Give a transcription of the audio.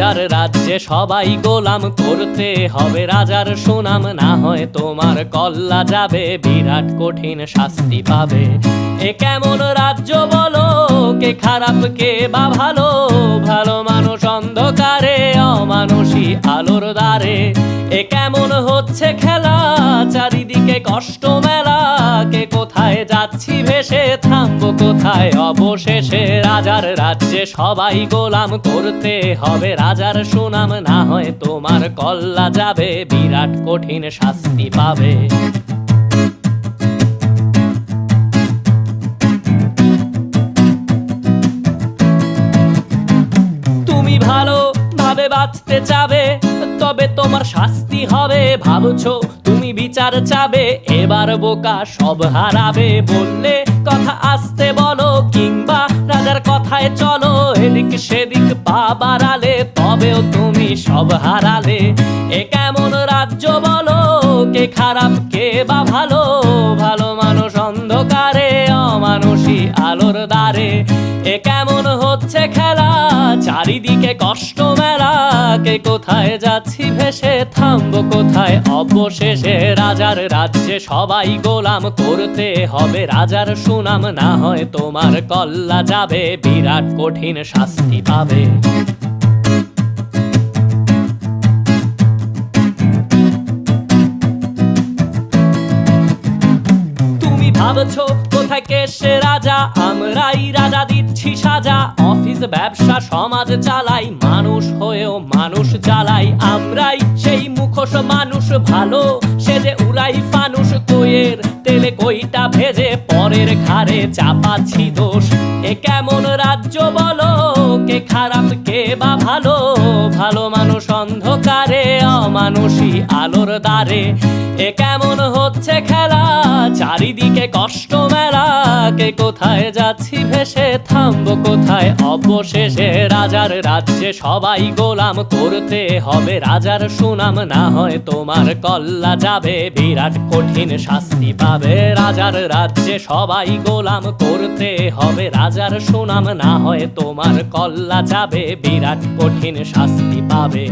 রাজার রাজ্যে সবাই গোলাম, করতে হবে রাজার সুনাম, না হয় তোমার কল্লা যাবে, বিরাট কঠিন শাস্তি পাবে। এ কেমন রাজ্য বলো, কে খারাপ কে বা ভালো, ভালো মানুষ অন্ধকারে, অমানুষী আলোর দ্বারে। এ কেমন হচ্ছে খেলা, চারিদিকে কষ্ট মেলা, কে কোথায় যাচ্ছি ভেসে, থামবো কোথায় অবশেষে। রাজার রাজ্যে সবাই গোলাম, করতে হবে রাজার সুনাম, না হয় তোমার কল্লা যাবে, বিরাট কঠিন শাস্তি পাবে। তুমি ভালো ভাবে বাঁচতে চাবে, তবে তোমার শাস্তি হবে। ভাবছো তুমি বিচার চাবে, এবার বোকা সব হারাবে। বললে কথা আস্তে বলো, কিংবা রাজার কথায় চলো, এদিক সেদিক পা বাড়ালে, তবেও তুমি সব হারালে। এ কেমন রাজ্য বলো, কে খারাপ কে বা ভালো, ভালো মানুষ অন্ধকারে, অমানুষী আলোর দ্বারে। এ কেমন হচ্ছে খেলা, চারিদিকে কষ্ট মেলা, কে কোথায় যাচ্ছি ভেসে, থামবো কোথায় অবশেষে। রাজার রাজ্যে সবাই গোলাম, করতে হবে রাজার সুনাম, না হয় তোমার কল্লা যাবে, বিরাট কঠিন শাস্তি পাবে। তুমি ভাবছো কোথায় কে সে রাজা, আমরাই রাজা দিচ্ছি সাজা। অফিস ব্যবসা সমাজ চালাই, মানুষ হয়েও মানুষ জ্বালাই। আমরাই সেই মুখোশ মানুষ ভালো, সে যে উড়াই ফানুষ, কইয়ের তেলে কইটা ভেজে, পরের ঘাড়ে চাপাচ্ছি দোষ। এ কেমন রাজ্য বলো, কে খারাপ কে বা ভালো, ভালো মানুষ অন্ধকারে, অমানুষী আলোর দ্বারে। এ কেমন হচ্ছে খেলা, চারিদিকে কষ্ট মেলা, কে কোথায় যাচ্ছি ভেসে, থামবো কোথায় অবশেষে। রাজার রাজ্যে সবাই গোলাম, করতে হবে রাজার সুনাম, না হয় তোমার কল্লা যাবে, বিরাট কঠিন শাস্তি পাবে। রাজার রাজ্যে সবাই গোলাম, করতে হবে রাজার সুনাম, না হয় তোমার কল্লা যাবে, বিরাট কঠিন শাস্তি পাবে।